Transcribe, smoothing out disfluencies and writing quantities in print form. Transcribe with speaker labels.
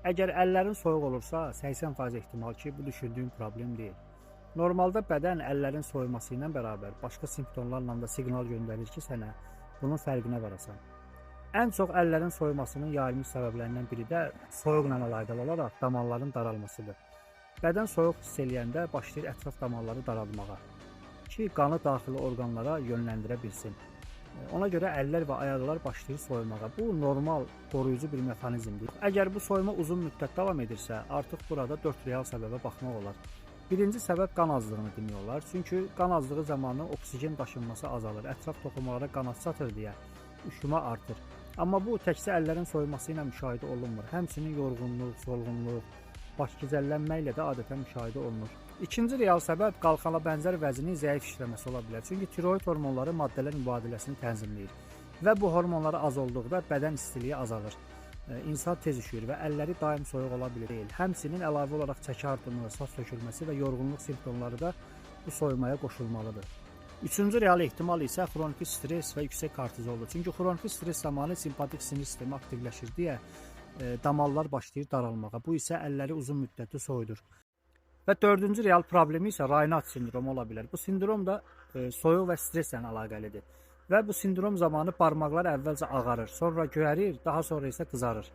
Speaker 1: Əgər əllərin soyuq olursa, 80% ehtimal ki, bu düşündüyün problem deyil. Normalda bədən əllərin soyuması ilə bərabər başqa simptomlarla da siqnal göndərir ki, sənə bunun fərqinə varasan. Ən çox əllərin soyumasının yayılmış səbəblərindən biri də soyuqla əlaqəli olaraq damarların daralmasıdır. Bədən soyuq hiss eləyəndə başlayır ətraf damarları daralmağa ki, qanı daxili orqanlara yönləndirə bilsin. Ona görə əllər və ayaqlar başlayır soyumağa. Bu normal qoruyucu bir mexanizmdir. Əgər bu soyuma uzun müddət davam edirsə, artıq burada 4 real səbəbə baxmaq olar. Birinci səbəb qan azlığını demək olar. Çünki qan azlığı zamanı oksigen daşınması azalır. Ətraf toxumalara qan çatır deyə üşümə artır. Amma bu təkcə əllərin soyuması ilə müşahidə olunmur. Həmçinin yorğunluq, solğunluq, baş gicəllənməklə də adətən müşahidə olunur. İkinci real səbəb qalxana bənzər vəzinin zəif işləməsi ola bilər. Çünki tiroid hormonları maddələr mübadiləsini tənzimləyir və bu hormonlar az olduqda bədən istiliyi azalır. İnsan tez üşüyür və əlləri daim soyuq ola bilir. Həmçinin əlavə olaraq çəki artımı, saç tökülməsi və yorğunluq simptomları da bu soyumaya qoşulmalıdır. Üçüncü real ehtimal isə xroniki stres və yüksək kortizoldur. Çünki xroniki stres zamanı simpatik sinir sistemi aktivləşir deyə damarlar başlayır daralmağa. Bu isə əlləri uzun müddətli soyudur. Və dördüncü real problemi isə Raynaud sindromu ola bilər. Bu sindrom da soyuq və stresslə əlaqəlidir. Və bu sindrom zamanı barmaqlar əvvəlcə ağarır, sonra göyərir, daha sonra isə qızarır.